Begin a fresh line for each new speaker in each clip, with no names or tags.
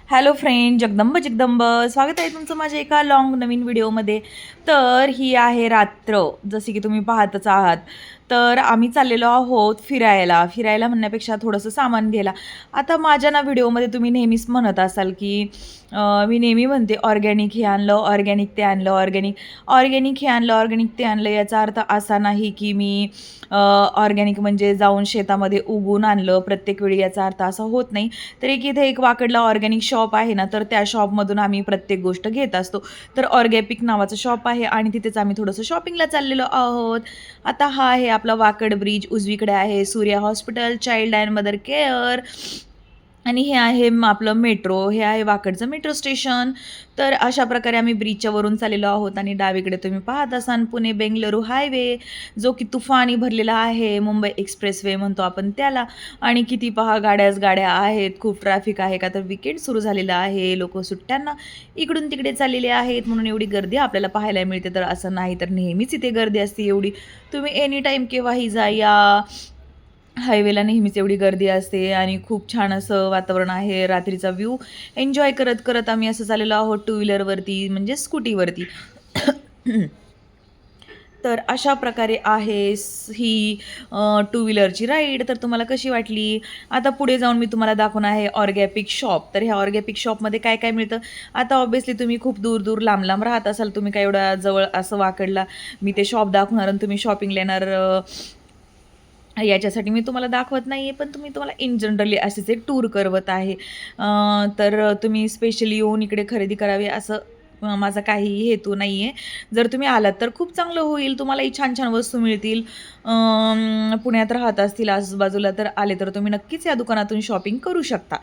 Hello friend, Jagdamb Jagdamb स्वागत आहे तुमचं माझ्या एका लॉंग नवीन व्हिडिओमध्ये. तर ही आहे रात्र, जसे की तुम्ही पाहतच आहात. तर आम्ही चाललेलो आहोत फिरायला म्हणण्यापेक्षा थोडंसं सामान घ्यायला. आता माझ्या ना व्हिडिओमध्ये तुम्ही नेहमीच म्हणत असाल की मी नेहमी म्हणते ऑर्गॅनिक हे आणलं, ऑर्गॅनिक ते आणलं, ऑर्गॅनिक हे आणलं, ऑर्गॅनिक ते आणलं. याचा अर्थ असा नाही की मी ऑर्गॅनिक म्हणजे जाऊन शेतामध्ये उगवून आणलं प्रत्येक वेळी, याचा अर्थ असा होत नाही. तर इथे एक वाकडला ऑर्गॅनिक शॉप आहे ना, तर त्या शॉपमधून आम्ही प्रत्येक गोष्ट घेत असतो. तर ऑर्गॅपिक नावाचं शॉप आहे आणि तिथेच आम्ही थोडंसं शॉपिंगला चाललेलो आहोत. आता हा आहे आपला वाकड ब्रिज, उजवीकडे आहे Surya hospital, child and mother care आणि हे आहे आपलं मेट्रो, हे आहे वाकडचं मेट्रो स्टेशन. तर अशा प्रकारे आम्ही ब्रिजच्या वरून चाललेलो आहोत आणि डावीकडे तुम्ही पाहत असाल पुणे बेंगलुरू हायवे, जो की तुफानी भरलेला आहे, मुंबई एक्सप्रेसवे म्हणतो आपण त्याला. आणि किती पहा गाड्याच गाड्या आहेत, खूप ट्रॅफिक आहे, का तर विकेंड सुरू झालेलं आहे, लोक सुट्ट्यांना इकडून तिकडे चाललेले आहेत म्हणून एवढी गर्दी आपल्याला पाहायला मिळते. तर असं नाही तर नेहमीच इथे गर्दी असते एवढी. तुम्ही एनी टाईम केव्हाही जा, या हायवेला नेहमीच एवढी गर्दी असते आणि खूप छान असं वातावरण आहे. रात्रीचा व्ह्यू एन्जॉय करत करत आम्ही असं चाललेलो आहोत टू व्हीलरवरती, म्हणजे स्कूटीवरती. तर अशा प्रकारे आहे ही टू व्हीलरची राईड. तर तुम्हाला कशी वाटली? आता पुढे जाऊन मी तुम्हाला दाखवणार आहे ऑर्गॅपिक शॉप. तर ह्या ऑर्गॅपिक शॉपमध्ये काय काय मिळतं? आता ऑब्व्हियसली तुम्ही खूप दूर दूर लांब लांब राहत असाल, तुम्ही काय एवढा जवळ असं वाकडला मी ते शॉप दाखवणार आणि तुम्ही शॉपिंगला येणार, याच्यासाठी मी तुम्हाला दाखवत नाही आहे, पण तुम्हाला इन जनरली असेच एक टूर करवत आहे. तर तुम्ही स्पेशली येऊन इकडे खरेदी करावी असं माझा काहीही हेतू नाही आहे. जर तुम्ही आलात तर खूप चांगलं होईल, तुम्हालाही छान छान वस्तू मिळतील. पुण्यात राहत असतील आजूबाजूला तर आले तर तुम्ही नक्कीच या दुकानातून शॉपिंग करू शकता.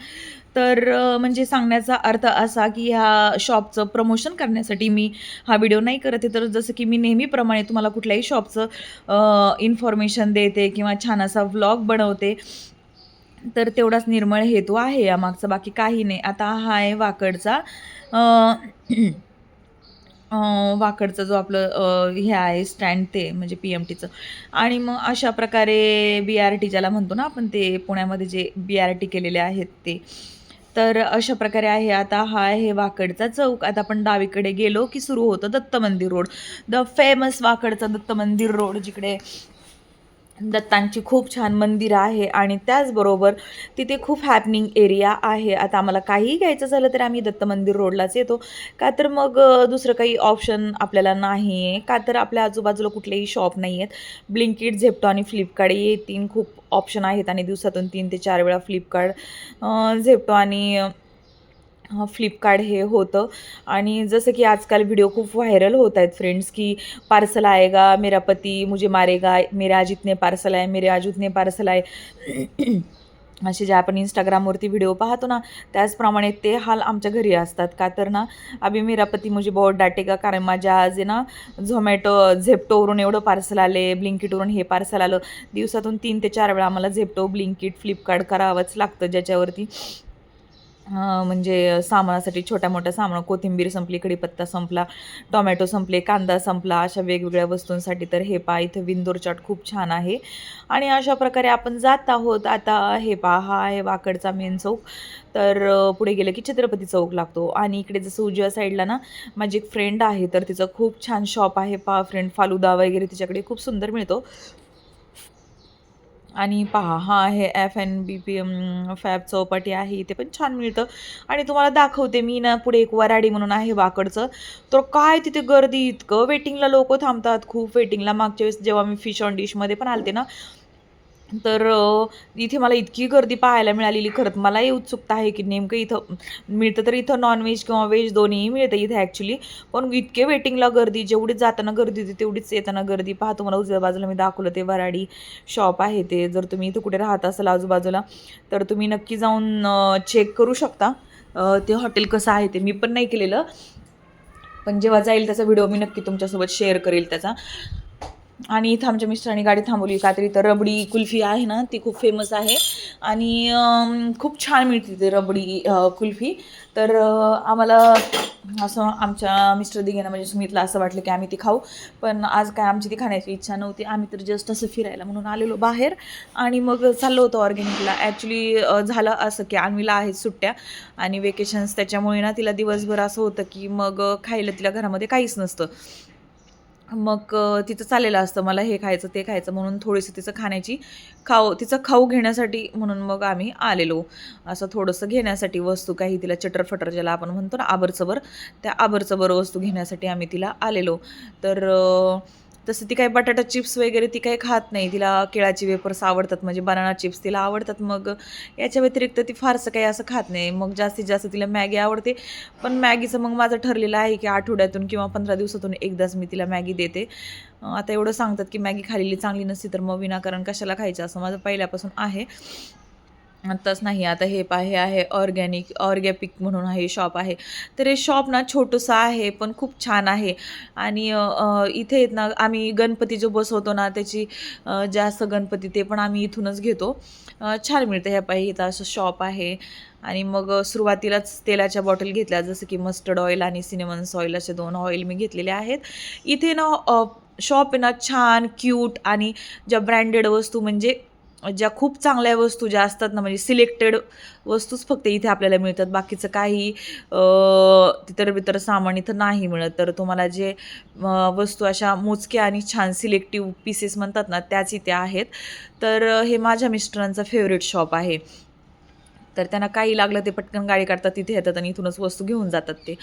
तर म्हणजे सांगण्याचा अर्थ असा की ह्या शॉपचं प्रमोशन करण्यासाठी मी हा व्हिडिओ नाही करत आहे. तर जसं की मी नेहमीप्रमाणे तुम्हाला कुठल्याही शॉपचं इन्फॉर्मेशन देते किंवा छान असा व्लॉग बनवते, तर तेवढाच निर्मळ हेतू आहे यामागचा, बाकी काही नाही. आता हा आहे वाकडचा अ, अ, वाकडचा जो आपलं हे आहे स्टँड, ते म्हणजे PMTचं. आणि मग अशा प्रकारे BRT ज्याला म्हणतो ना आपण, ते पुण्यामध्ये जे BRT केलेले आहेत ते. तर अशा प्रकारे आहे. आता हा आहे वाकडचा चौक. आता आपण डावीकडे गेलो की सुरू होतं दत्त मंदिर रोड, द फेमस वाकडचा दत्त मंदिर रोड, जिकडे दत्तांची खूप छान मंदिर आहे आणि त्याचबरोबर तिथे खूप हॅपनिंग एरिया आहे. आता आम्हाला काहीही घ्यायचं झालं तर आम्ही दत्त मंदिर रोडलाच येतो, का तर मग दुसरं काही ऑप्शन आपल्याला नाही आहे, का तर आपल्या आजूबाजूला कुठलेही शॉप नाही आहेत. ब्लिंकिट, झेप्टो आणि फ्लिपकार्ट हे 3 खूप ऑप्शन आहेत आणि दिवसातून 3 ते 4 वेळा फ्लिपकार्ट, झेप्टो आणि फ्लिपकार्ट हे होतं. आणि जसं की आजकाल व्हिडिओ खूप व्हायरल होत आहेत फ्रेंड्स, की पार्सल आएगा, मेरा पती मुझे मारेगा, मेरे आज इतने पार्सल आहे, मेरे आज उतने पार्सल आहे. असे जे आपण Instagramवरती व्हिडिओ पाहतो ना, त्याचप्रमाणे ते हाल आमच्या घरी असतात. का तर ना, अभी मेरा पती मुझे बहुत डांटेगा, कारण माझ्या आज आहे ना झेप्टोवरून एवढं पार्सल आले, ब्लिंकिटवरून हे पार्सल आलं. दिवसातून 3 ते 4 वेळा आम्हाला झेप्टो, ब्लिंकिट, फ्लिपकार्ट करावंच लागतं, ज्याच्यावरती म्हणजे सामानासाठी छोट्या-मोठ्या सामान, कोथिंबीर संपली, कढीपत्ता संपला, टोमॅटो संपले, कांदा संपला, अशा वेगवेगळ्या वस्तूंसाठी. तर हे पहा, इथं विंदूर चाट खूप छान आहे. आणि अशा प्रकारे आपण जात आहोत. आता हे पहा, हा आहे वाकडचा मेन चौक. तर पुढे गेलं की छत्रपती चौक लागतो आणि इकडे जसं उजव्या साईडला ना माझी एक फ्रेंड आहे, तर तिचं खूप छान शॉप आहे. पहा फ्रेंड, फालुदा वगैरे तिच्याकडे खूप सुंदर मिळतो. आणि पहा, हा आहे F&B फॅब चौपाटी आहे, इथे पण छान मिळतं. आणि तुम्हाला दाखवते मी ना, पुढे एक वराडी म्हणून आहे वाकडचं. तर काय तिथे गर्दी, इतकं वेटिंगला लोकं थांबतात, खूप वेटिंगला. मागच्या वेळेस जेव्हा मी फिश ऑन डिशमध्ये पण आलते ना, तर इथे मला इतकी गर्दी पाहायला मिळालेली. खरंच मलाही उत्सुकता आहे की नेमकं इथं मिळतं, तर इथं नॉन-व्हेज किंवा व्हेज दोन्हीही मिळतं इथे ॲक्च्युली. पण इतके वेटिंगला गर्दी, जेवढी जाताना गर्दी होती तेवढीच येताना गर्दी. पहा, तुम्हाला उजव्या बाजूला मी दाखवलं ते वराडी शॉप आहे ते. जर तुम्ही इथं कुठे राहत असाल आजूबाजूला, तर तुम्ही नक्की जाऊन चेक करू शकता ते हॉटेल कसं आहे ते. मी पण नाही केलेलं, पण जेव्हा जाईल त्याचा व्हिडिओ मी नक्की तुमच्यासोबत शेअर करेल त्याचा. आणि इथं आमच्या मिस्टरांनी गाडी थांबवली का तरी तर रबडी कुल्फी आहे ना ती खूप फेमस आहे आणि खूप छान मिळते ते रबडी कुल्फी. तर आम्हाला असं आमच्या मिस्टर दिघेना म्हणजे सुमितला असं वाटलं की आम्ही ती खाऊ, पण आज काय आमची ती खाण्याची इच्छा नव्हती. आम्ही तर जस्ट असं फिरायला म्हणून आलेलो बाहेर आणि मग चाललो होतो ऑर्गॅनिकला. ॲक्च्युली झालं असं की अन्वीला आहेत सुट्ट्या आणि वेकेशन्स, त्याच्यामुळे ना तिला दिवसभर असं होतं की मग खायला तिला घरामध्ये काहीच नसतं. मग तिचं चाललेलं असतं मला हे खायचं ते खायचं म्हणून थोडीशी तिचं खाण्याची तिचं खाऊ घेण्यासाठी म्हणून मग आम्ही आलेलो असं थोडंसं घेण्यासाठी वस्तू काही तिला चटरफटर ज्याला आपण म्हणतो ना आबरचबर, त्या आबरचबर वस्तू घेण्यासाठी आम्ही तिला आलेलो. तर तसं ती काही बटाटा चिप्स वगैरे ती काही खात नाही. तिला केळाची वेपर्स आवडतात म्हणजे बनाना चिप्स तिला आवडतात. मग याच्या व्यतिरिक्त ती फारसं काही असं खात नाही. मग जास्तीत जास्त तिला मॅगी आवडते. पण मॅगीचं मग माझं ठरलेलं आहे की आठवड्यातून किंवा 15 दिवसातून एकदाच मी तिला मॅगी देते. आता एवढं सांगतात की मॅगी खाल्लेली चांगली नसते तर मग विनाकारण कशाला खायचं असं माझं पहिल्यापासून आहे. आत्ताच नाही. आता हे आहे ऑर्गॅपिक म्हणून हे शॉप आहे. तर हे शॉप ना छोटंसं आहे पण खूप छान आहे आणि इथे आहेत ना आम्ही गणपती जो बसवतो ना त्याची जास्त गणपती ते पण आम्ही इथूनच घेतो. छान मिळतं ह्या इथं असं शॉप आहे. आणि मग सुरुवातीलाच तेलाच्या बॉटल घेतल्या जसं की मस्टर्ड ऑइल आणि सिनेमन्स ऑइल असे 2 ऑइल मी घेतलेले आहेत. इथे ना शॉप आहे ना छान क्यूट आणि ज्या ब्रँडेड वस्तू म्हणजे ज्या खूप चांगल्या वस्तू ज्या असतात ना म्हणजे सिलेक्टेड वस्तूच फक्त इथे आपल्याला मिळतात. बाकीचं काही तितर सामान इथं नाही मिळत. तर तुम्हाला जे वस्तू अशा मोजक्या आणि छान सिलेक्टिव्ह पीसेस म्हणतात ना त्याच इथे आहेत. तर हे माझ्या मिस्टरांचं फेवरेट शॉप आहे. तर त्यांना काही लागलं ते पटकन गाडी काढतात तिथे येतात आणि इथूनच वस्तू घेऊन जातात ते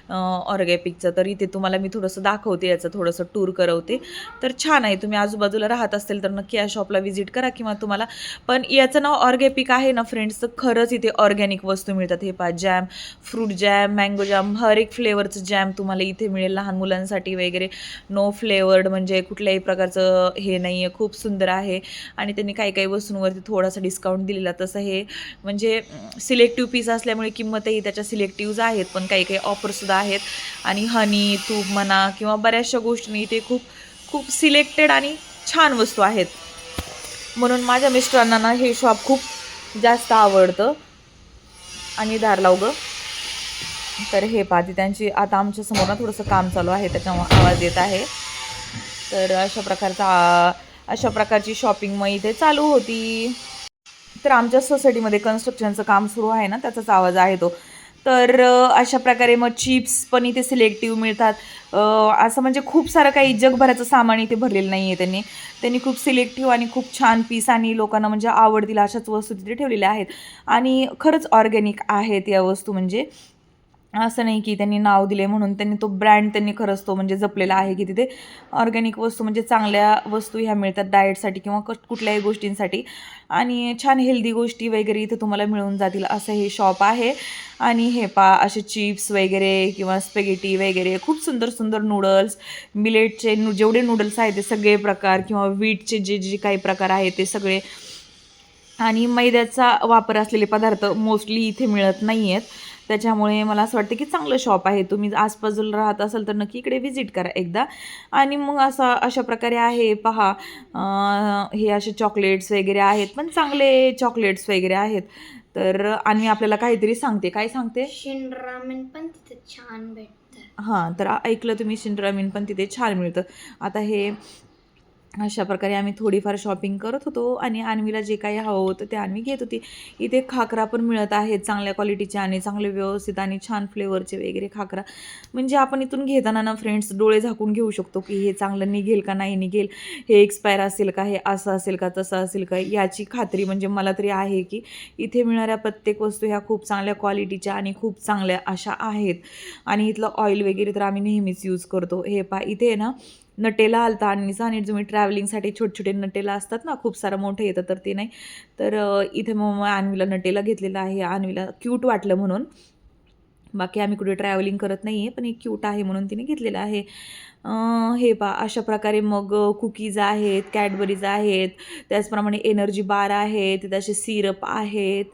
ऑर्गॅपिकचं. तर इथे तुम्हाला मी थोडंसं दाखवते, याचं थोडंसं टूर करवते. तर छान आहे. तुम्ही आजूबाजूला राहत असेल तर नक्की या शॉपला व्हिजिट करा किंवा तुम्हाला पण याचं नाव ऑर्गॅपिक आहे ना फ्रेंड्स, तर खरंच इथे ऑर्गॅनिक वस्तू मिळतात. हे पहा jam, fruit jam, mango jam, हर एक फ्लेवरचं जॅम तुम्हाला इथे मिळेल लहान मुलांसाठी वगैरे. नो फ्लेवर्ड म्हणजे कुठल्याही प्रकारचं हे नाही आहे. खूप सुंदर आहे आणि त्यांनी काही काही वस्तूंवरती थोडासा डिस्काउंट दिलेला. तसं हे म्हणजे सिलेक्टिव्ह पीस असल्यामुळे किंमतही त्याच्या सिलेक्टिव्हज आहेत पण काही काही ऑफरसुद्धा आहेत. आणि हनी तूप म्हणा किंवा बऱ्याचशा गोष्टी इथे खूप खूप सिलेक्टेड आणि छान वस्तू आहेत. म्हणून माझ्या मिस्टरांना ना हे शॉप खूप जास्त आवडतं. आणि दार लाव गं. तर हे पाहते त्यांची आता आमच्या समोर ना थोडंसं काम चालू आहे त्याच्यामुळे आवाज येत आहे. तर अशा प्रकारची शॉपिंग मग इथे चालू होती. तर आमच्या सोसायटीमध्ये कन्स्ट्रक्शनचं काम सुरू आहे ना त्याचाच आवाज आहे तो. तर अशा प्रकारे मग चिप्स पण इथे सिलेक्टिव्ह मिळतात. असं म्हणजे खूप सारं काही जगभराचं सामान इथे भरलेलं नाही आहे त्यांनी. त्यांनी खूप सिलेक्टिव्ह आणि खूप छान पीस आणि लोकांना म्हणजे आवडतील अशाच वस्तू तिथे ठेवलेल्या आहेत. आणि खरंच ऑर्गॅनिक आहेत या वस्तू म्हणजे असं नाही की त्यांनी नाव दिले म्हणून त्यांनी तो ब्रँड त्यांनी खरंच तो म्हणजे जपलेला आहे की तिथे ऑर्गॅनिक वस्तू म्हणजे चांगल्या वस्तू ह्या मिळतात डाएटसाठी किंवा कुठल्याही गोष्टींसाठी. आणि छान हेल्दी गोष्टी वगैरे इथे तुम्हाला मिळून जातील असं हे शॉप आहे. आणि हे असे चिप्स वगैरे किंवा स्पेगेटी वगैरे खूप सुंदर सुंदर नूडल्स, मिलेटचे जेवढे नूडल्स आहेत ते सगळे प्रकार किंवा वीटचे जे जे काही प्रकार आहेत ते सगळे. आणि मैद्याचा वापर असलेले पदार्थ मोस्टली इथे मिळत नाही आहेत. त्याच्यामुळे मला असं वाटतं की चांगलं शॉप आहे. तुम्ही आसपासला राहत असाल तर नक्की इकडे व्हिजिट करा एकदा. आणि मग अशा प्रकारे आहे पहा. हे असे चॉकलेट्स वगैरे आहेत पण चांगले चॉकलेट्स वगैरे आहेत. तर आणि आपल्याला काहीतरी सांगते. काय सांगते?
शिनरामेन पण तिथे छान भेटतं.
हां, तर ऐकलं तुम्ही शिंदरामीन पण तिथे छान मिळतं. आता हे अशा प्रकारे आम्ही थोडीफार शॉपिंग करत होतो आणि अन्वीला जे काही हवं होतं ते अन्वी घेत होती. इथे खाकरा पण मिळत आहेत चांगल्या क्वालिटीचे आणि चांगले व्यवस्थित आणि छान फ्लेवरचे वगैरे खाकरा. म्हणजे आपण इथून घेताना ना फ्रेंड्स डोळे झाकून घेऊ शकतो की हे चांगलं निघेल का नाही निघेल, हे एक्सपायर असेल का, हे असं असेल का तसं असेल का, याची खात्री म्हणजे मला तरी आहे की इथे मिळणाऱ्या प्रत्येक वस्तू ह्या खूप चांगल्या क्वालिटीच्या आणि खूप चांगल्या अशा आहेत. आणि इथलं ऑइल वगैरे तर आम्ही नेहमीच यूज करतो. हे इथे आहे ना नटेला आलता आणि तुम्ही ट्रॅव्हलिंगसाठी छोटे नटेला असतात ना खूप सारं मोठे येतं तर ते नाही. तर इथे मग अन्वीला नटेला घेतलेला आहे. अन्वीला क्यूट वाटलं म्हणून. बाकी आम्ही कुठे ट्रॅव्हलिंग करत नाही आहे पण एक क्यूट आहे म्हणून तिने घेतलेलं आहे. हे अशा प्रकारे मग कुकीज आहेत, कॅडबरीज आहेत, त्याचप्रमाणे एनर्जी बार आहेत, तिथे असे सिरप आहेत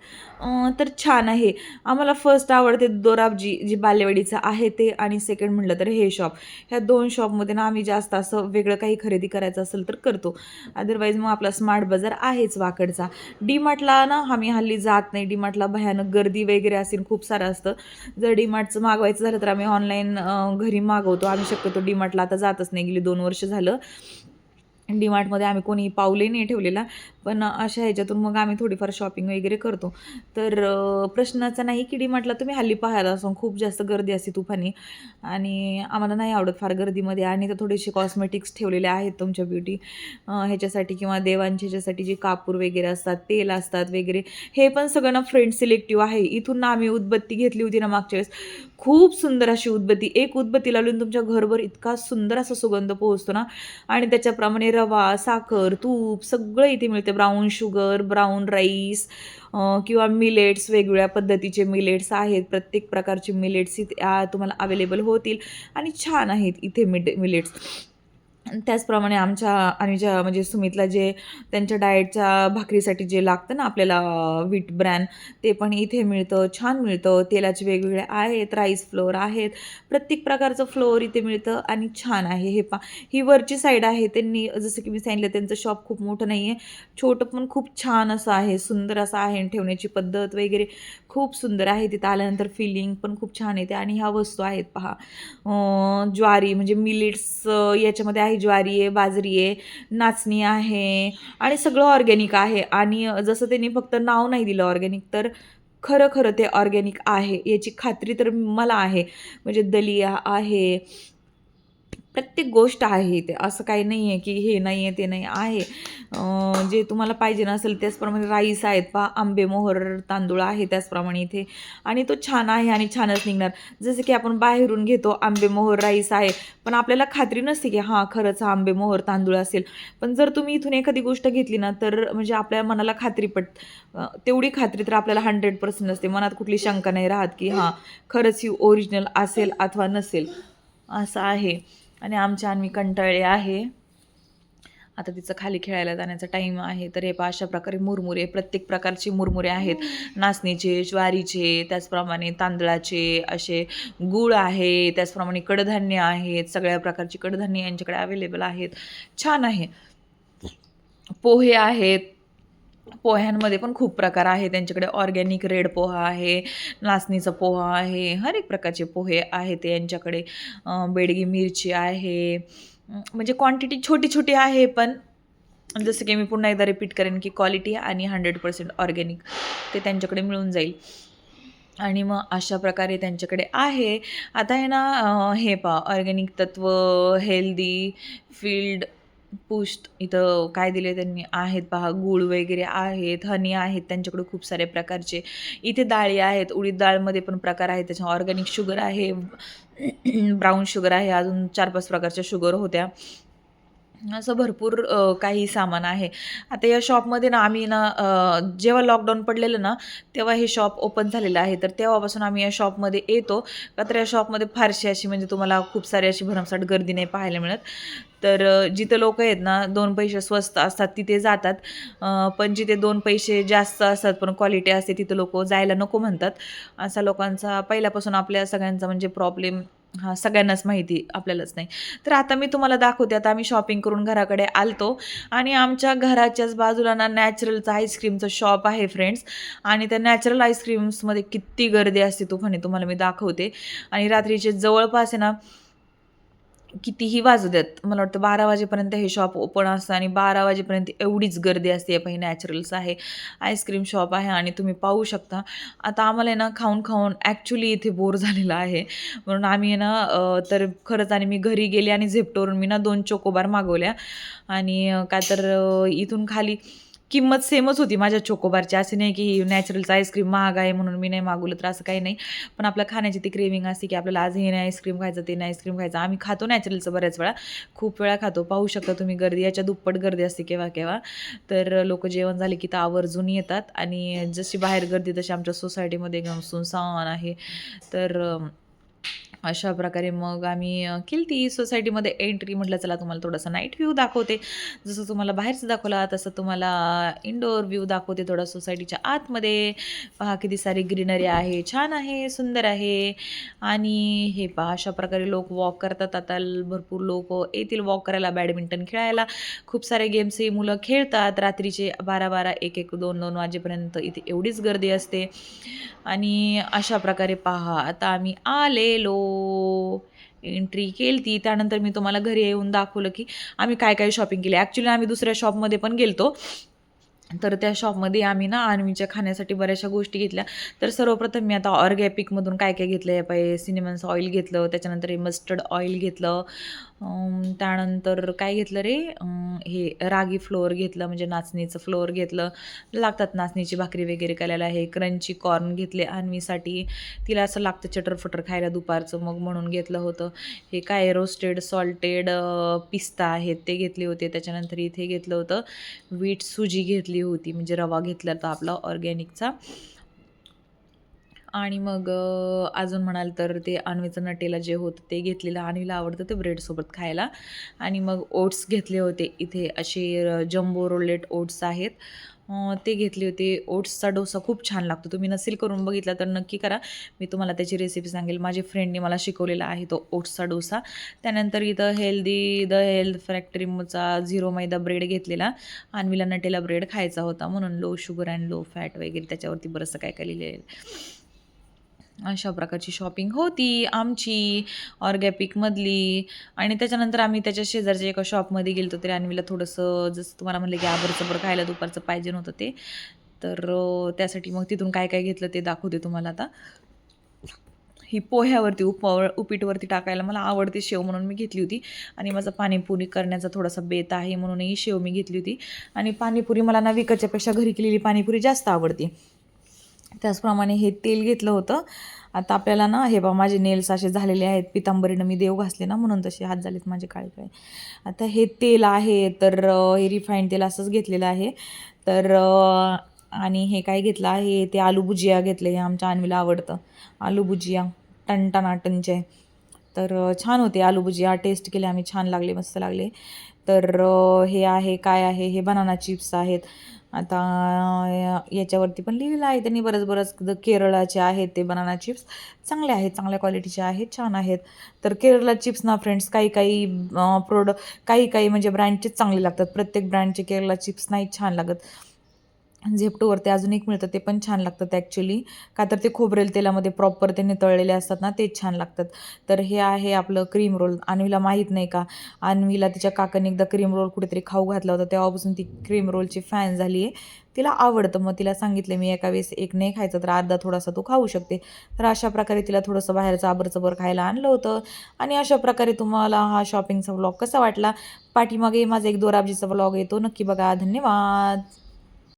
तर छान आहे. आम्हाला फर्स्ट आवडते दोराबजी जी बालेवाडीचं आहे ते, आणि सेकंड म्हटलं तर हे शॉप. ह्या 2 शॉपमध्ये ना आम्ही जास्त असं वेगळं काही खरेदी करायचं असेल तर करतो. अदरवाईज मग आपला स्मार्ट बाजार आहेच वाकडचा. डीमार्टला ना आम्ही हल्ली जात नाही. डीमार्टला भयानक गर्दी वगैरे असेल, खूप सारं असतं. जर डीमार्टचं मागवायचं झालं तर आम्ही ऑनलाईन घरी मागवतो. आम्ही शक्यतो डीमार्टला आता जातच नाही. गेली 2 वर्ष झालं. डीमार्टमध्ये आम्ही कोणी पाऊलही नाही ठेवलेला. पण अशा ह्याच्यातून मग आम्ही थोडीफार शॉपिंग वगैरे करतो. तर प्रश्नाचा नाही की डीमार्टला तुम्ही हल्ली पाहायला असून खूप जास्त गर्दी असते तुफानी, आणि आम्हाला नाही आवडत फार गर्दीमध्ये. आणि तर थोडेसे कॉस्मेटिक्स ठेवलेले आहेत तुमच्या ब्युटी ह्याच्यासाठी, किंवा देवांच्या ह्याच्यासाठी जे कापूर वगैरे असतात, तेल असतात वगैरे, हे पण सगळं ना फ्रेंड सिलेक्टिव्ह आहे. इथून ना आम्ही उदबत्ती घेतली होती ना मागच्या वेळेस, खूप सुंदर अशी उदबत्ती. एक उदबत्ती लावून तुमच्या घरभर इतका सुंदर असा सुगंध पोहोचतो ना. आणि त्याच्याप्रमाणे रवा, साखर, तूप सगळं इथे मिळते. ब्राऊन शुगर, ब्राऊन राईस किंवा मिलेट्स, वेगवेगळ्या पद्धतीचे मिलेट्स आहेत. प्रत्येक प्रकारचे मिलेट्स इथे तुम्हाला अवेलेबल होतील, आणि छान आहेत इथे मिलेट्स. त्याचप्रमाणे आम्ही ज्या म्हणजे सुमितला जे त्यांच्या डाएटच्या भाकरीसाठी जे लागतं ना आपल्याला व्हीट ब्रॅन, ते पण इथे मिळतं. छान मिळतं. तेलाचे वेगवेगळे आहेत, राईस फ्लोअर आहेत. प्रत्येक प्रकारचं फ्लोअर इथे मिळतं, आणि छान आहे. ही वरची साईड आहे. त्यांनी जसं की मी सांगितलं, त्यांचं शॉप खूप मोठं नाही आहे, छोटं पण खूप छान असं आहे, सुंदर असं आहे. आणि ठेवण्याची पद्धत वगैरे खूप सुंदर आहे. तिथं आल्यानंतर फिलिंग पण खूप छान येते. आणि ह्या वस्तू आहेत पहा, ज्वारी म्हणजे मिलेट्स, याच्यामध्ये आहे ज्वारी आहे, बाजरी आहे, नाचणी आहे, आणि सगळं ऑर्गॅनिक आहे. आणि जसं त्यांनी फक्त नाव नाही दिलं ऑर्गॅनिक, तर खरं खरं ते ऑर्गॅनिक आहे याची खात्री तर मला आहे. म्हणजे दलिया आहे, प्रत्येक गोष्ट आहे इथे. असं काही नाही आहे की हे नाही आहे, ते नाही आहे. जे तुम्हाला पाहिजे नसेल त्याचप्रमाणे राईस आहेत पहा, आंबेमोहोर तांदूळ आहे त्याचप्रमाणे इथे, आणि तो छान आहे आणि छानच निघणार. जसं की आपण बाहेरून घेतो आंबेमोहोर राईस आहे, पण आपल्याला खात्री नसते की हां खरंच हा आंबेमोहोर तांदूळ असेल. पण जर तुम्ही इथून एखादी गोष्ट घेतली ना, तर म्हणजे आपल्या मनाला खात्री तेवढी खात्री तर आपल्याला 100% नसते. मनात कुठली शंका नाही राहत की हां खरंच ही ओरिजिनल असेल अथवा नसेल, असं आहे. आणि आमच्या अन्वी कंटाळले आहे. आता तिचं खाली खेळायला जाण्याचा टाईम आहे. तर हे पहा अशा प्रकारे मुरमुरे, प्रत्येक प्रकारचे मुरमुरे आहेत. नाचणीचे, ज्वारीचे, त्याचप्रमाणे तांदळाचे, असे गूळ आहे, त्याचप्रमाणे कडधान्य आहेत. सगळ्या प्रकारची कडधान्य यांच्याकडे अवेलेबल आहेत. छान आहे. पोहे आहेत. पोह्यांमध्ये पण खूप प्रकार आहे त्यांच्याकडे. ऑर्गॅनिक रेड पोहा आहे, नाचणीचा पोहा आहे, हर एक प्रकारचे पोहे आहेत यांच्याकडे. बेडगी मिरची आहे. म्हणजे क्वांटिटी छोटी छोटी आहे, पण जसं की मी पुन्हा एकदा रिपीट करेन की क्वालिटी आणि 100% ऑर्गॅनिक ते त्यांच्याकडे मिळून जाईल. आणि मग अशा प्रकारे त्यांच्याकडे आहे. आता आहे ना, हे पहा ऑर्गॅनिक तत्व, हेल्दी, फील्ड, पुष्ट, इथं काय दिले त्यांनी आहेत पहा, गूळ वगैरे आहेत, हनी आहेत त्यांच्याकडे खूप सारे प्रकारचे. इथे डाळी आहेत, उडीद डाळमध्ये पण प्रकार आहेत, त्याच्या ऑर्गॅनिक शुगर आहे, ब्राऊन शुगर आहे, अजून 4-5 प्रकारच्या शुगर होत्या. असं भरपूर काही सामान आहे. आता या शॉपमध्ये ना आम्ही ना, जेव्हा लॉकडाऊन पडलेलं ना, तेव्हा हे शॉप ओपन झालेलं आहे. तर तेव्हापासून आम्ही या शॉपमध्ये येतो. का तर या शॉपमध्ये फारशी अशी म्हणजे तुम्हाला खूप सारी अशी भरमसाठ गर्दी नाही पाहायला मिळत. तर जिथं लोकं आहेत ना, 2 पैसे स्वस्त असतात तिथे जातात. पण जिथे 2 पैसे जास्त असतात पण क्वालिटी असते तिथं लोकं जायला नको म्हणतात. असा लोकांचा पहिल्यापासून आपल्या सगळ्यांचा म्हणजे प्रॉब्लेम हा सगळ्यांनाच माहिती, आपल्यालाच नाही. तर आता मी तुम्हाला दाखवते. आता आम्ही शॉपिंग करून घराकडे आलतो, आणि आमच्या घराच्याच बाजूला ना नॅचरलचं आईस्क्रीमचं शॉप आहे फ्रेंड्स. आणि त्या नॅचरल आईस्क्रीम्समध्ये किती गर्दी असते तुफानी, तुम्हाला मी दाखवते. आणि रात्रीचे जवळपास आहे ना, कितीही वाजू द्यात, मला वाटतं 12 वाजेपर्यंत हे शॉप ओपन असतं, आणि 12 वाजेपर्यंत एवढीच गर्दी असते. काही नॅचरल्स आहे, आईस्क्रीम शॉप आहे, आणि तुम्ही पाहू शकता. आता आम्हाला आहे ना खाऊन खाऊन ॲक्च्युली इथे बोर झालेलं आहे, म्हणून आम्ही आहे ना, तर खरंच, आणि मी घरी गेले आणि झेप्टोवरून मी ना 2 चोकोबार मागवल्या. आणि का तर इथून खाली किंमत सेमच होती माझ्या चोकोबारची. असे नाही की नॅचरलचं आईस्क्रीम महाग आहे म्हणून मी नाही मागवलं, तर असं काही नाही. पण आपल्या खाण्याची ती क्रेविंग असते की आपल्याला आज हे नाही आईस्क्रीम खायचं, ते नाही आईस्क्रीम खायचं. आम्ही खातो नॅचरलचं बऱ्याच वेळा, खूप वेळा खातो. पाहू शकता तुम्ही, गर्दी याच्या दुप्पट गर्दी असते केव्हा केव्हा. तर लोक जेवण झाले की तर आवर्जून येतात, आणि जशी बाहेर गर्दी तशी आमच्या सोसायटीमध्ये एकदम सुनसान आहे. तर अशा प्रकारे मग आम्ही केली ती सोसायटीमध्ये एंट्री. म्हटलं चला तुम्हाला थोडासा नाईट व्ह्यू दाखवते. जसं तुम्हाला बाहेरचं दाखवला तसं तुम्हाला इंडोर व्ह्यू दाखवते थोडा सोसायटीच्या आतमध्ये. पहा किती सारी ग्रीनरी आहे, छान आहे, सुंदर आहे. आणि हे पहा अशा प्रकारे लोक वॉक करतात. आता भरपूर लोक येतील वॉक करायला, बॅडमिंटन खेळायला. खूप सारे गेम्सही मुलं खेळतात रात्रीचे 12-12, 1-1, 2-2 वाजेपर्यंत इथे एवढीच गर्दी असते. आणि अशा प्रकारे पहा आता आम्ही आलेलो, एंट्री केलती. त्यानंतर मी तुम्हाला घरी येऊन दाखवलं की आम्ही काय काय शॉपिंग केली. ॲक्च्युली आम्ही दुसऱ्या शॉपमध्ये पण गेलतो. तर त्या शॉपमध्ये आम्ही ना अन्वीच्या खाण्यासाठी बऱ्याचशा गोष्टी घेतल्या. तर सर्वप्रथम मी आता ऑर्गॅपिकमधून काय काय घेतलं आहे पाहिजे, सिनेमन्स ऑइल घेतलं, त्याच्यानंतर हे मस्टर्ड ऑइल घेतलं, त्यानंतर काय घेतलं रे, हे रागी फ्लोअर घेतलं, म्हणजे नाचणीचं फ्लोअर घेतलं. लागतात नाचणीची भाकरी वगैरे करायला. हे क्रंची कॉर्न घेतले अन्वीसाठी, तिला असं लागतं चटरफटर खायला दुपारचं, मग म्हणून घेतलं होतं. हे काय रोस्टेड सॉल्टेड पिस्ता आहेत ते घेतले होते. त्याच्यानंतर इथे घेतलं होतं व्हीट सुजी घेतली होती, म्हणजे रवा घेतला होता आपला ऑर्गॅनिकचा. आणि मग अजून म्हणाल तर ते अन्वीचं नटेला जे होतं ते घेतलेलं. अन्वीला आवडतं ते ब्रेडसोबत खायला. आणि मग ओट्स घेतले होते. इथे असे जम्बो रोलेट ओट्स आहेत, ते घेतले होते. ओट्सचा डोसा खूप छान लागतो. तुम्ही नसेल करून बघितला तर नक्की करा. मी तुम्हाला त्याची रेसिपी सांगेल. माझ्या फ्रेंडने मला शिकवलेला आहे तो ओट्सचा डोसा. त्यानंतर इथं द हेल्थ फॅक्टरीचा 0 मैदा ब्रेड घेतलेला. अन्वीला नटेला ब्रेड खायचा होता म्हणून low sugar and low fat वगैरे त्याच्यावरती बरंचसं काय काय लिहिलेलं आहे. अशा प्रकारची शॉपिंग होती आमची ऑर्गॅपिकमधली. आणि त्याच्यानंतर आम्ही त्याच्या शेजारच्या एका शॉपमध्ये गेलो होतो. तरी अन्वीला थोडंसं जसं तुम्हाला म्हणलं की आबरचबर खायला दुपारचं पाहिजे नव्हतं ते. तर त्यासाठी मग तिथून काय काय घेतलं ते दाखवते तुम्हाला आता. ही पोह्यावरती उपीटवरती टाकायला मला आवडते शेव म्हणून मी घेतली होती. आणि माझा पाणीपुरी करण्याचा थोडासा बेत आहे म्हणून ही शेव मी घेतली होती. आणि पाणीपुरी मला ना विकतच्यापेक्षा घरी केलेली पाणीपुरी जास्त आवडते. त्याचप्रमाणे हे तेल घेतलं होतं. आता आपल्याला ना हे बा माझे नेल्स असे झालेले आहेत, पितांबरीनं मी देव घासले ना म्हणून तसे हात झालेत माझे काळे काळे. आता हे तेल आहे तर हे रिफाईंड तेल असंच घेतलेलं आहे. तर आणि हे काय घेतलं आहे ते आलू भुजिया घेतले. हे आमच्या अन्वीला आवडतं आलू भुजिया, टनटनाटनचे. तर छान होते आलू भुजिया, टेस्ट केले आम्ही, छान लागले, मस्त लागले. तर हे आहे काय आहे, हे बनाना चिप्स आहेत. आता याच्यावरती पण लिहिलेलं आहे त्यांनी बरंच केरळाचे आहेत ते बनाना चिप्स. चांगले आहेत, चांगल्या क्वालिटीचे आहेत, छान आहेत. तर केरळा चिप्स ना फ्रेंड्स काही काही काही म्हणजे ब्रँडचेच चांगले लागतात. प्रत्येक ब्रँडचे केरळा चिप्स नाही छान लागत. झेप्टोवरती अजून एक मिळतं ते पण छान लागतात ॲक्च्युली, का तर ते खोबरेल तेलामध्ये प्रॉपर त्यांनी तळलेले असतात ना, तेच छान लागतात. तर हे आहे आपलं क्रीम रोल. अन्वीला माहीत नाही का, अन्वीला तिच्या काकाने एकदा क्रीम रोल कुठेतरी खाऊ घातला होता, तेव्हापासून ती क्रीम रोलची फॅन झाली आहे. तिला आवडतं. मग तिला सांगितलं मी एका वेळेस एक नाही खायचं तर अर्धा थोडासा तू खाऊ शकते. तर अशा प्रकारे तिला थोडंसं बाहेरचं आबरचबर खायला आणलं होतं. आणि अशा प्रकारे तुम्हाला हा शॉपिंगचा व्लॉग कसा वाटला, पाठीमागे माझा एक दोराबजीचा व्लॉग येतो, नक्की बघा. धन्यवाद.